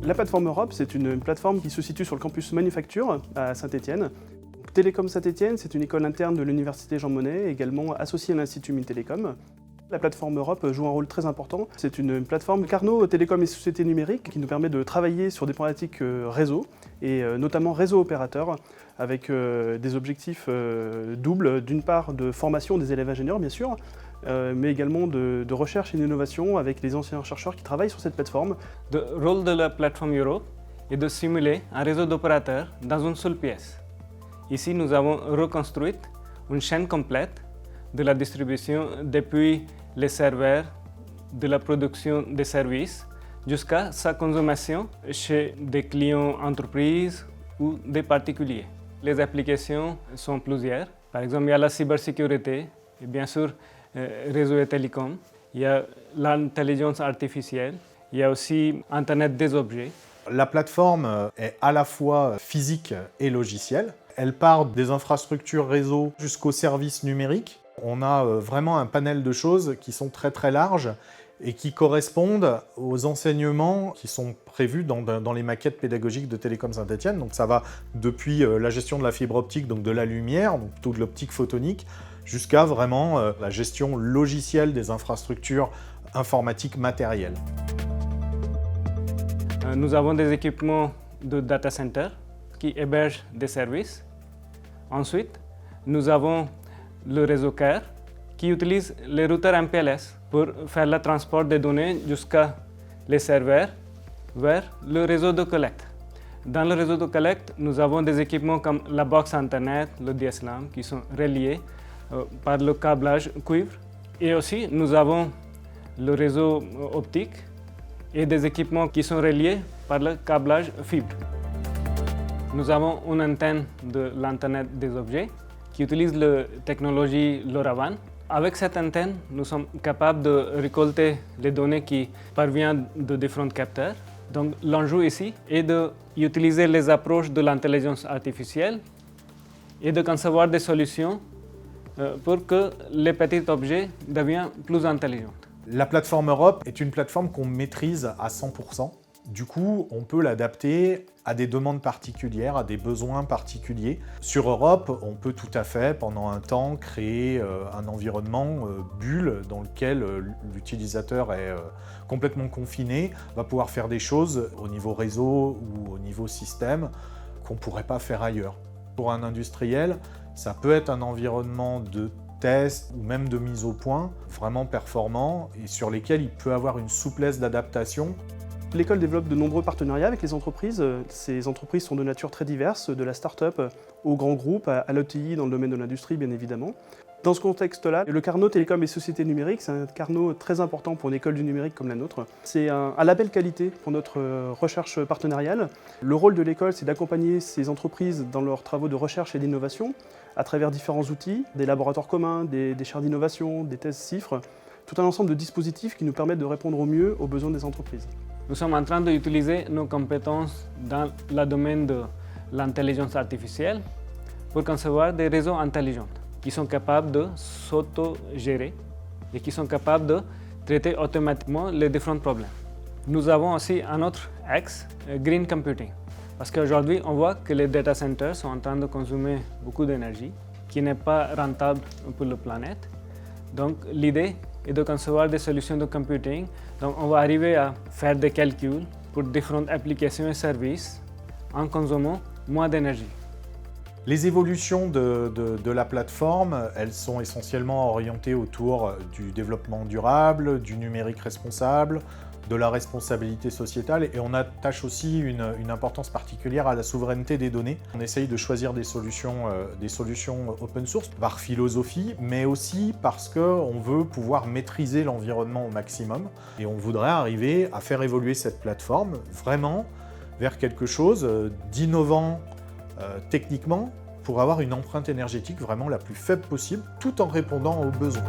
La plateforme Europe, c'est une plateforme qui se situe sur le campus Manufacture à Saint-Étienne. Télécom Saint-Étienne, c'est une école interne de l'Université Jean Monnet, également associée à l'Institut Mintelecom. La plateforme Europe joue un rôle très important. C'est une plateforme Carnot Télécom et Sociétés Numériques qui nous permet de travailler sur des problématiques réseau, et notamment réseau opérateur, avec des objectifs doubles, d'une part de formation des élèves ingénieurs bien sûr, mais également de recherche et d'innovation avec les anciens chercheurs qui travaillent sur cette plateforme. Le rôle de la plateforme Europe est de simuler un réseau d'opérateurs dans une seule pièce. Ici, nous avons reconstruit une chaîne complète de la distribution depuis les serveurs, de la production des services, jusqu'à sa consommation chez des clients entreprises ou des particuliers. Les applications sont plusieurs. Par exemple, il y a la cybersécurité, et bien sûr, réseau et télécom. Il y a l'intelligence artificielle. Il y a aussi Internet des objets. La plateforme est à la fois physique et logicielle. Elle part des infrastructures réseau jusqu'aux services numériques. On a vraiment un panel de choses qui sont très larges et qui correspondent aux enseignements qui sont prévus dans les maquettes pédagogiques de Télécom Saint-Étienne. Donc ça va depuis la gestion de la fibre optique, donc de la lumière, donc plutôt de l'optique photonique, jusqu'à vraiment la gestion logicielle des infrastructures informatiques matérielles. Nous avons des équipements de data center qui hébergent des services. Ensuite, nous avons le réseau CARE qui utilise les routeurs MPLS pour faire le transport des données jusqu'à les serveurs vers le réseau de collecte. Dans le réseau de collecte, nous avons des équipements comme la box Internet, le DSLAM qui sont reliés par le câblage cuivre. Et aussi, nous avons le réseau optique et des équipements qui sont reliés par le câblage fibre. Nous avons une antenne de l'Internet des objets qui utilise la technologie LoRaWAN. Avec cette antenne, nous sommes capables de récolter les données qui parviennent de différents capteurs. Donc l'enjeu ici est d'utiliser les approches de l'intelligence artificielle et de concevoir des solutions pour que les petits objets deviennent plus intelligents. La plateforme Europe est une plateforme qu'on maîtrise à 100%. Du coup, on peut l'adapter à des demandes particulières, à des besoins particuliers. Sur Europe, on peut tout à fait, pendant un temps, créer un environnement bulle dans lequel l'utilisateur est complètement confiné, va pouvoir faire des choses au niveau réseau ou au niveau système qu'on ne pourrait pas faire ailleurs. Pour un industriel, ça peut être un environnement de test ou même de mise au point vraiment performant et sur lesquels il peut avoir une souplesse d'adaptation. L'école développe de nombreux partenariats avec les entreprises. Ces entreprises sont de nature très diverse, de la start-up aux grands groupes, à l'ETI dans le domaine de l'industrie bien évidemment. Dans ce contexte-là, le Carnot Télécom et Sociétés Numériques, c'est un Carnot très important pour une école du numérique comme la nôtre. C'est un label qualité pour notre recherche partenariale. Le rôle de l'école, c'est d'accompagner ces entreprises dans leurs travaux de recherche et d'innovation à travers différents outils, des laboratoires communs, des chaires d'innovation, des tests CIFRE, tout un ensemble de dispositifs qui nous permettent de répondre au mieux aux besoins des entreprises. Nous sommes en train d'utiliser nos compétences dans le domaine de l'intelligence artificielle pour concevoir des réseaux intelligents qui sont capables de s'auto-gérer et qui sont capables de traiter automatiquement les différents problèmes. Nous avons aussi un autre axe, Green Computing, parce qu'aujourd'hui on voit que les data centers sont en train de consommer beaucoup d'énergie qui n'est pas rentable pour la planète. Donc l'idée est de concevoir des solutions de computing. Donc on va arriver à faire des calculs pour différentes applications et services en consommant moins d'énergie. Les évolutions de la plateforme, elles sont essentiellement orientées autour du développement durable, du numérique responsable, de la responsabilité sociétale et on attache aussi une importance particulière à la souveraineté des données. On essaye de choisir des solutions open source par philosophie, mais aussi parce qu'on veut pouvoir maîtriser l'environnement au maximum et on voudrait arriver à faire évoluer cette plateforme vraiment vers quelque chose d'innovant techniquement pour avoir une empreinte énergétique vraiment la plus faible possible tout en répondant aux besoins.